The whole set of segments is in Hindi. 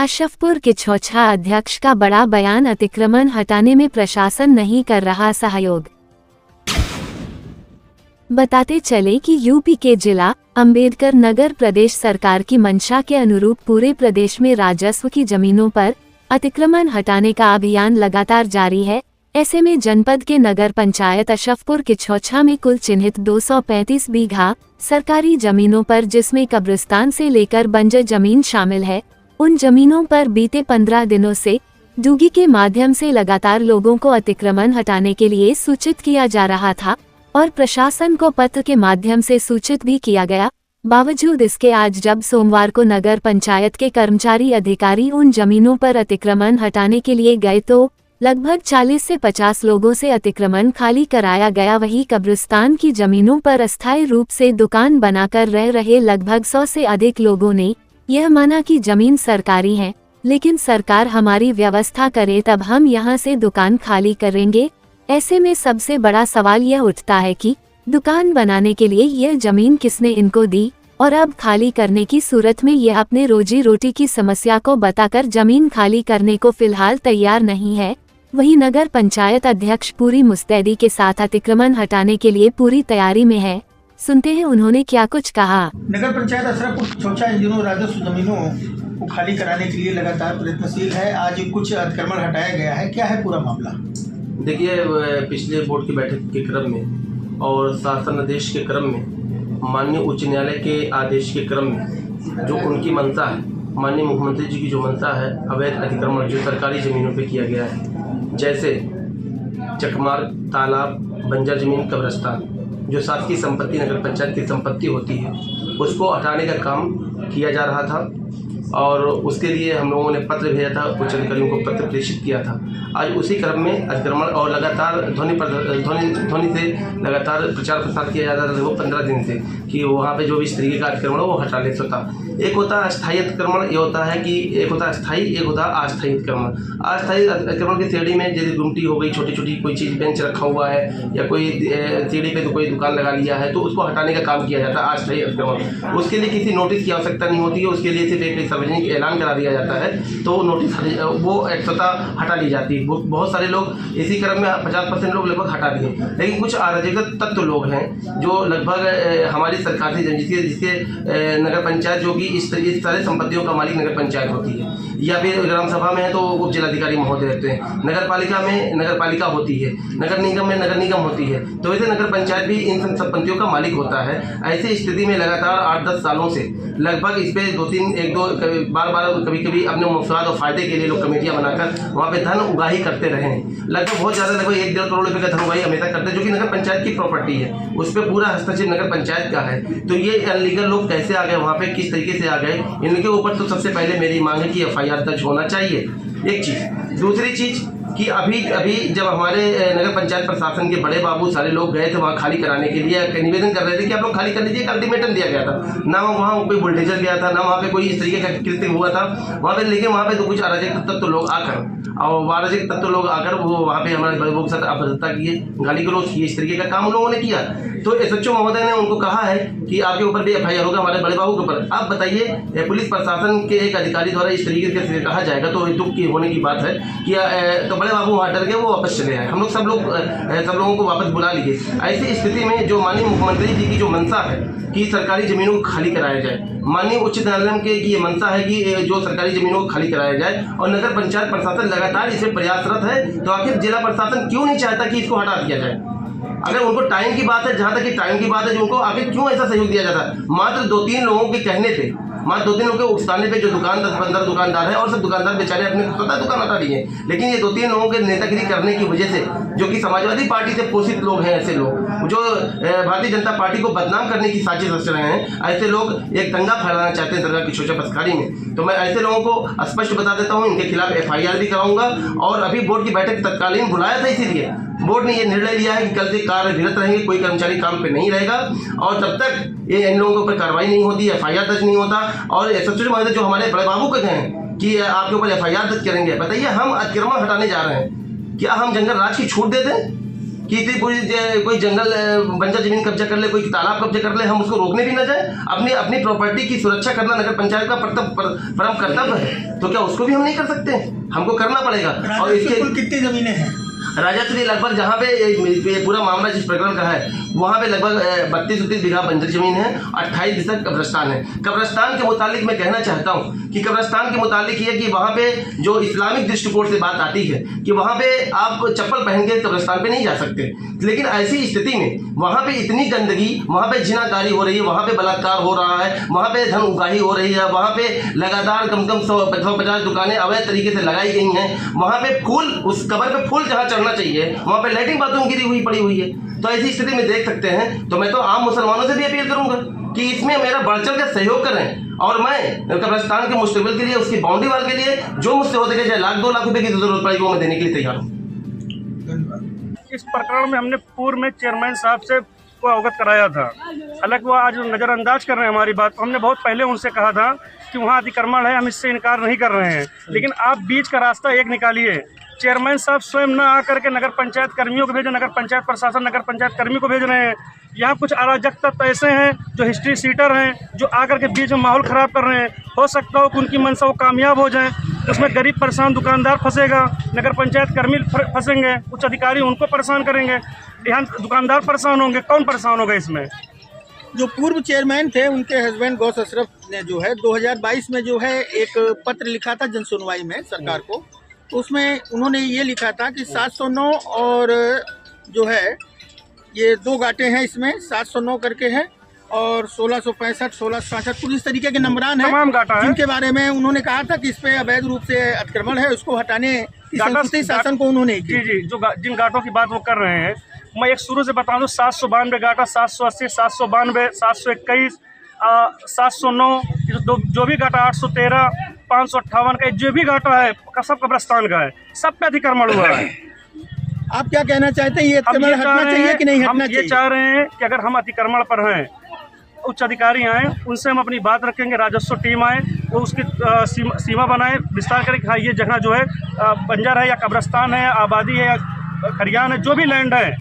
अशरफपुर के छौछा अध्यक्ष का बड़ा बयान, अतिक्रमण हटाने में प्रशासन नहीं कर रहा सहयोग। बताते चले कि यूपी के जिला अंबेडकर नगर प्रदेश सरकार की मंशा के अनुरूप पूरे प्रदेश में राजस्व की जमीनों पर अतिक्रमण हटाने का अभियान लगातार जारी है। ऐसे में जनपद के नगर पंचायत अशरफपुर के छौछा में कुल चिन्हित 235 बीघा सरकारी जमीनों पर, जिसमें कब्रिस्तान से लेकर बंजर जमीन शामिल है, उन जमीनों पर बीते 15 दिनों से डूगी के माध्यम से लगातार लोगों को अतिक्रमण हटाने के लिए सूचित किया जा रहा था और प्रशासन को पत्र के माध्यम से सूचित भी किया गया। बावजूद इसके आज जब सोमवार को नगर पंचायत के कर्मचारी अधिकारी उन जमीनों पर अतिक्रमण हटाने के लिए गए तो लगभग 40 से 50 लोगों से अतिक्रमण खाली कराया गया। वहीं कब्रिस्तान की जमीनों पर अस्थायी रूप से दुकान बनाकर रह रहे लगभग 100 से अधिक लोगों ने यह माना कि जमीन सरकारी है, लेकिन सरकार हमारी व्यवस्था करे तब हम यहां से दुकान खाली करेंगे। ऐसे में सबसे बड़ा सवाल यह उठता है कि दुकान बनाने के लिए यह जमीन किसने इनको दी और अब खाली करने की सूरत में यह अपने रोजी रोटी की समस्या को बताकर जमीन खाली करने को फिलहाल तैयार नहीं है। वहीं नगर पंचायत अध्यक्ष पूरी मुस्तैदी के साथ अतिक्रमण हटाने के लिए पूरी तैयारी में है। सुनते हैं उन्होंने क्या कुछ कहा। नगर पंचायत अशरफपुर छौछा इन दिनों राजस्व जमीनों को खाली कराने के लिए लगातार प्रयत्नशील है। आज कुछ अतिक्रमण हटाया गया है, क्या है पूरा मामला? देखिए, पिछले बोर्ड की बैठक के क्रम में और शासन आदेश के क्रम में, माननीय उच्च न्यायालय के आदेश के क्रम में जो उनकी मंशा है, माननीय मुख्यमंत्री जी की जो मंशा है, अवैध अतिक्रमण जो सरकारी ज़मीनों पे किया गया है, जैसे चकमार्ग, तालाब, बंजर ज़मीन, कब्रिस्तान, जो शासकीय संपत्ति नगर पंचायत की संपत्ति होती है, उसको हटाने का काम किया जा रहा था और उसके लिए हम लोगों ने पत्र भेजा था, उच्च अधिकारियों को पत्र प्रेषित किया था। आज उसी क्रम में अतिक्रमण और लगातार ध्वनि से लगातार प्रचार प्रसार किया जा रहा था वो 15 दिन से कि वहाँ पे जो भी इस तरीके का अतिक्रमण वो हटा ले सकता। एक होता है अस्थायी अतिक्रमण, ये होता है कि एक होता है अस्थायी, एक होता है अस्थायी अतिक्रमण। अस्थायी अतिक्रमण की श्रेणी में जैसे गुमटी हो गई, छोटी छोटी कोई चीज़ बेंच रखा हुआ है या कोई सीढ़ी पे तो कोई दुकान लगा लिया है, तो उसको हटाने का काम किया जाता है अस्थायी अतिक्रमण। उसके लिए किसी नोटिस की आवश्यकता नहीं होती है, उसके लिए सिर्फ एक सार्वजनिक ऐलान करा दिया जाता है तो नोटिस वो एक स्वतः हटा ली जाती है। बहुत सारे लोग इसी क्रम में 50% लोग लगभग हटा दिए, लेकिन कुछ अराजक तत्व लोग हैं जो लगभग हमारी सरकार से जिसके नगर पंचायत जो कि इस सारे संपत्तियों का मालिक नगर पंचायत होती है, या फिर ग्राम सभा में है तो उप जिलाधिकारी महोदय रहते हैं, नगर पालिका में नगर पालिका होती है, नगर निगम में नगर निगम होती है, तो वैसे नगर पंचायत भी इन संपत्तियों का मालिक होता है। ऐसी स्थिति में लगातार 8-10 सालों से लगभग इस पे 2-3 बार कभी कभी अपने मुफाद और फायदे के लिए लोग कमेटियां बनाकर वहाँ पे धन उगाही करते रहे हैं। लगभग बहुत ज़्यादा, लगभग 1-1.5 करोड़ रुपये का धन उगाही हमेशा करते हैं, जो कि नगर पंचायत की प्रॉपर्टी है, उस पर पूरा हस्तक्षेप नगर पंचायत का है। तो ये अनलीगल लोग कैसे आ गए वहाँ पे, किस तरीके से आ गए, इनके ऊपर तो सबसे पहले मेरी मांग है कि FIR दर्ज होना चाहिए, एक चीज़। दूसरी चीज़ कि अभी जब हमारे नगर पंचायत प्रशासन के बड़े बाबू सारे लोग गए थे वहाँ खाली कराने के लिए, निवेदन कर रहे थे कि आप लोग खाली कर लीजिए, अल्टीमेटम दिया गया था, ना वहाँ कोई बुलडोजर गया था, ना वहाँ पे कोई इस तरीके का कृत्य हुआ था वहाँ पे, लेकिन वहाँ पे तो कुछ अराजक तत्व लोग आकर वो वहाँ पे हमारे बड़े बाबू के साथ अभद्रता किए, गाली गलौज किए, इस तरीके का काम उन लोगों ने किया। तो SHO महोदय ने उनको कहा है कि आपके ऊपर भी FIR होगा, हमारे बड़े बाबू के ऊपर। आप बताइए, पुलिस प्रशासन के एक अधिकारी द्वारा इस तरीके से कहा जाएगा तो दुख की होने की बात है कि तो बड़े बाबू वहाँ डर गए, वो वापस चले आए, हम लोग सब लोगों को वापस बुला लिए। ऐसी स्थिति में जो माननीय मुख्यमंत्री जी की जो मंशा है कि सरकारी जमीनों को खाली कराया जाए, माननीय उच्च न्यायालय के ये मंशा है कि जो सरकारी जमीनों को खाली कराया जाए और नगर पंचायत प्रशासन लगातार इसमें प्रयासरत है, तो आखिर जिला प्रशासन क्यों नहीं चाहता कि इसको हटा दिया जाए? अगर उनको टाइम की बात है, जहाँ तक कि टाइम की बात है, जो उनको आखिर क्यों ऐसा सहयोग दिया जाता है? मात्र 2-3 लोगों के कहने पे, मात्र 2-3 लोगों के उकसाने पे जो 10-15 दुकानदार है और सब दुकानदार बेचारे अपने स्वतः दुकान हटा रही है, लेकिन ये 2-3 लोगों के नेतागिरी करने की वजह से, जो कि समाजवादी पार्टी से पोषित लोग हैं, ऐसे लोग जो भारतीय जनता पार्टी को बदनाम करने की साजिश रच रहे हैं, ऐसे लोग एक दंगा फैलाना चाहते हैं दरगाह की छौछा बसखारी में। तो मैं ऐसे लोगों को स्पष्ट बता देता हूँ, इनके खिलाफ FIR भी कराऊंगा। और अभी बोर्ड की बैठक तत्कालीन बुलाया था, इसीलिए बोर्ड ने ये निर्णय लिया है कि कल से कार्यरत रहेंगे, कोई कर्मचारी काम पे नहीं रहेगा और जब तक ये इन लोगों के ऊपर कार्रवाई नहीं होती, FIR दर्ज नहीं होता। और SHO महोदय जो हमारे बड़े बाबू कहते हैं कि आपके ऊपर FIR दर्ज करेंगे, बताइए हम अतिक्रमण हटाने जा रहे हैं, क्या हम जंगल राज की छूट दे दें? कि इतनी पूरी कोई जंगल बंजर जमीन कब्जा कर ले, कोई तालाब कब्जा कर ले, हम उसको रोकने भी ना जाए। अपनी अपनी प्रॉपर्टी की सुरक्षा करना नगर पंचायत का परम कर्तव्य है, तो क्या उसको भी हम नहीं कर सकते? हमको करना पड़ेगा। और इसके कुल कितनी जमीनें हैं? राजस्व लगभग जहाँ पे ये पूरा मामला जिस प्रकरण का है वहाँ पे लगभग 32-33 बीघा बंजर जमीन है, 28 कब्रिस्तान है। कब्रिस्तान के मुतालिक मैं कहना चाहता हूँ कि कब्रिस्तान के मुतालिक ये कि वहाँ पे जो इस्लामिक दृष्टिकोण से बात आती है कि वहाँ पे आप चप्पल पहन के कब्रिस्तान पे नहीं जा सकते, लेकिन ऐसी स्थिति में वहाँ पे इतनी गंदगी, वहाँ पे जिनाकारी हो रही है, वहाँ पे बलात्कार हो रहा है, वहाँ पे धन उगाही हो रही है, वहाँ पे लगातार कम 150 दुकानें अवैध तरीके से लगाई गई हैं, वहाँ पे फूल, उस कबर पे फूल जहाँ चढ़ना चाहिए वहाँ पे लैट्रिन बाथरूम गिरी हुई पड़ी हुई है। तो ऐसी स्थिति में देख सकते हैं। तो मैं तो आम मुसलमानों से भी अपील करूंगा कि इसमें मेरा बढ़ चढ़ कर सहयोग करें, और मैं कब्रिस्तान के मुस्तकबिल के लिए, उसकी बाउंड्री वाल के लिए जो मुझसे हो सके, चाहे 1-2 लाख रुपए की जरूरत पड़ेगी वो मैं देने के लिए तैयार हूँ। इस प्रकरण में हमने पूर्व में चेयरमैन साहब से को अवगत कराया था, हालांकि वो आज नज़रअंदाज कर रहे हैं हमारी बात। हमने बहुत पहले उनसे कहा था कि वहाँ अतिक्रमण है, हम इससे इनकार नहीं कर रहे हैं, लेकिन आप बीच का रास्ता एक निकालिए। चेयरमैन साहब स्वयं न आकर के नगर पंचायत कर्मियों को भेजे, नगर पंचायत प्रशासन नगर पंचायत कर्मी को भेज रहे हैं। यहाँ कुछ अराजक तत्व ऐसे हैं जो हिस्ट्री सीटर हैं, जो आकर के बीच में माहौल ख़राब कर रहे हैं। हो सकता हो कि उनकी मंशा वो कामयाब हो जाए, उसमें गरीब परेशान दुकानदार फंसेगा, नगर पंचायत कर्मी फंसेंगे, उच्च अधिकारी उनको परेशान करेंगे, यहाँ दुकानदार परेशान होंगे। कौन परेशान होगा इसमें? जो पूर्व चेयरमैन थे उनके हस्बैंड गौस अशरफ ने जो है 2022 में जो है एक पत्र लिखा था जन सुनवाई में सरकार को, तो उसमें उन्होंने ये लिखा था कि 709 और जो है ये 2 गाटे हैं, इसमें 709 करके है और 1665, 1666 कुछ इस तरीके के नंबरान हैं, तमाम गाटा है, जिनके बारे में उन्होंने कहा था कि इस पे अवैध रूप से अतिक्रमण है, उसको हटाने की संस्कृति शासन को उन्होंने की। जी, जो जिन गाटों की बात वो कर रहे हैं, मैं एक शुरू से बता दूं, 792 गाटा, 780, 792, 721, 709, जो भी गाटा 813, 558 का जो भी गाटा है सब कब्रिस्तान का है, सब पे अतिक्रमण हुआ है। आप क्या कहना चाहते हैं, ये अतिक्रमण हटना चाहिए कि नहीं हटना चाहिए? ये चाह रहे हैं कि अगर हम अतिक्रमण पर हैं, उच्च अधिकारी आए, उनसे हम अपनी बात रखेंगे, राजस्व टीम आए, वो उसकी सीमा बनाए, विस्तार करें कि हाँ ये जगह जो है बंजर है या कब्रिस्तान है, आबादी है या खरियान है, जो भी लैंड है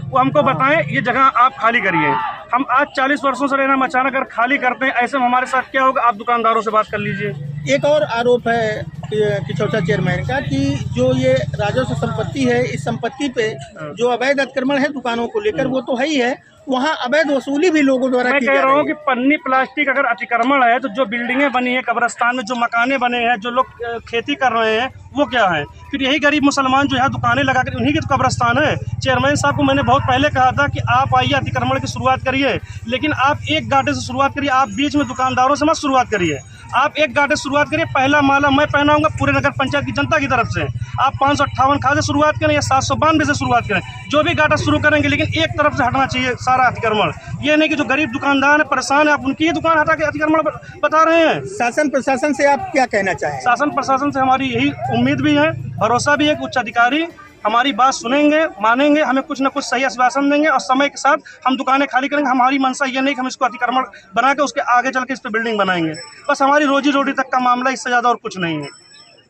वो हमको बताएं, ये जगह आप खाली करिए। हम आज 40 वर्षों से रहना, हम अचानक अगर खाली करते हैं, ऐसे में हमारे साथ क्या होगा? आप दुकानदारों से बात कर लीजिए। एक और आरोप है किचौचा चेयरमैन का कि जो ये राजस्व संपत्ति है, इस संपत्ति पे जो अवैध अतिक्रमण है दुकानों को लेकर वो तो है ही है, वहाँ अवैध वसूली भी लोगों द्वारा मैं की कह जा रहा रही हूँ कि पन्नी प्लास्टिक अगर अतिक्रमण है तो जो बिल्डिंगें बनी है कब्रिस्तान में, जो मकाने बने हैं, जो लोग खेती कर रहे हैं, वो क्या है? फिर यही गरीब मुसलमान जो यहाँ दुकानें लगा कर, उन्हीं की तो कब्रिस्तान है। चेयरमैन साहब को मैंने बहुत पहले कहा था कि आप आइए अतिक्रमण की शुरुआत करिए, लेकिन आप एक गाटे से शुरुआत करिए, आप बीच में दुकानदारों से मत शुरुआत करिए। आप एक गाटे से शुरुआत करिए, पहला माला मैं पहनाऊंगा पूरे नगर पंचायत की जनता की तरफ से। आप 558 खा से शुरुआत करें या 792 से शुरुआत करें, जो भी गाटा शुरू करेंगे, लेकिन एक तरफ से हटना चाहिए सारा अतिक्रमण। ये नहीं कि जो गरीब दुकानदार है परेशान है, आप उनकी ही दुकान हटा के अतिक्रमण बता रहे हैं। शासन प्रशासन से आप क्या कहना चाहें? शासन प्रशासन से हमारी यही उम्मीद भी है, भरोसा भी है कि उच्च अधिकारी हमारी बात सुनेंगे, मानेंगे, हमें कुछ न कुछ सही आश्वासन देंगे और समय के साथ हम दुकानें खाली करेंगे। हमारी मंशा ये नहीं कि हम इसको अतिक्रमण बना के उसके आगे चल के इस पर बिल्डिंग बनाएंगे, बस हमारी रोजी रोटी तक का मामला, इससे ज़्यादा और कुछ नहीं है।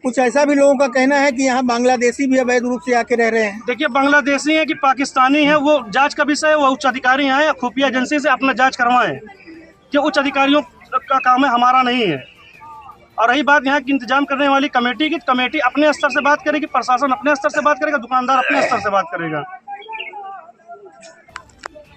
कुछ ऐसा भी लोगों का कहना है कि यहाँ बांग्लादेशी भी अवैध रूप से आके रह रहे हैं। देखिए, बांग्लादेशी है कि पाकिस्तानी है वो जांच का विषय है, वो उच्च अधिकारी आए, खुफिया एजेंसी से अपना जांच करवाएं, कि उच्च अधिकारियों का काम है, हमारा नहीं है। और रही बात यहाँ की इंतजाम करने वाली कमेटी की, कमेटी अपने स्तर से बात करेगी, प्रशासन अपने स्तर से बात करेगा, दुकानदार अपने स्तर से बात करेगा।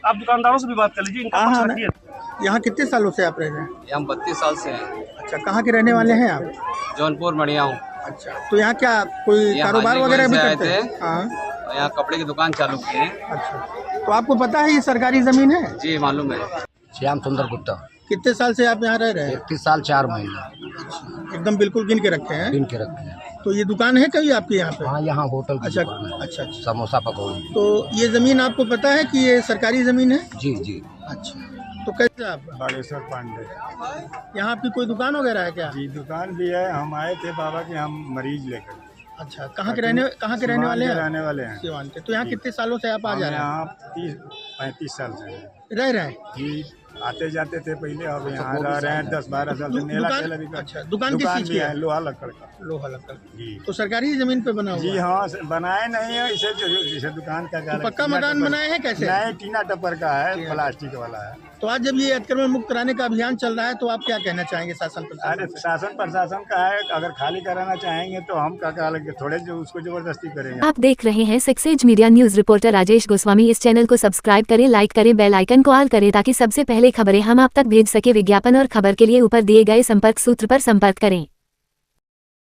आप दुकानदारों से भी बात कर लीजिए, इनका पक्ष रखिए। यहाँ कितने सालों से आप रह रहे हैं? हम 32 साल से हैं। अच्छा, कहाँ के रहने वाले हैं आप? जौनपुर मड़िया हूँ। अच्छा, तो यहाँ क्या कोई कारोबार वगैरह भी करते हैं? हाँ, यहाँ कपड़े की दुकान चालू की है। अच्छा, तो आपको पता है ये सरकारी जमीन है? जी मालूम है। श्याम सुंदर गुप्ता। कितने साल से आप यहाँ रह रहे हैं? 31 साल 4 महीने। एकदम बिल्कुल गिन के रखे हैं? गिन के रखे हैं। तो ये दुकान है कहीं आपके यहाँ पे? हाँ, यहाँ होटल की अच्छा, दुकान है। अच्छा, समोसा पकौड़ी। तो ये जमीन आपको पता है कि ये सरकारी जमीन है? जी जी। अच्छा, तो कैसे आप? बागेश्वर पांडे। यहाँ आपकी कोई दुकान वगैरह है क्या? जी, दुकान भी है। हम आए थे बाबा के, हम मरीज लेकर। अच्छा, कहाँ के रहने वाले हैं? रहने वाले हैं सिवान के। तो यहाँ कितने सालों से आप आ जा रहे हैं? यहाँ 30-35 साल से हैं। रह रहे हैं? जी, आते जाते थे पहले, अब यहाँ रह रहे हैं 10-12 साल से। मेला दुकान- ठेला भी अच्छा, दुकान किस चीज़ की भी है? है, लोहा लक्कड़ का। लोहा लक्कड़। जी तो सरकारी जमीन पे बना हुआ जी है? हाँ, बनाए नहीं है इसे, जैसे दुकान का तो पक्का मकान बनाए हैं कैसे? नहीं, टीना टपर का है, प्लास्टिक वाला है। तो आज जब ये अतिक्रमण मुक्त कराने का अभियान चल रहा है तो आप क्या कहना चाहेंगे शासन अरे प्रशासन से? शासन प्रशासन का है, अगर खाली कराना चाहेंगे तो हम क्या लगे, थोड़े जो उसको जबरदस्ती करेंगे। आप देख रहे हैं 6 age media news. Reporter Rajesh Goswami. इस चैनल को सब्सक्राइब करें, लाइक करें, बेल आइकन को ऑल करें ताकि सबसे पहले खबरें हम आप तक भेज सके। विज्ञापन और खबर के लिए ऊपर दिए गए संपर्क सूत्र पर संपर्क करें।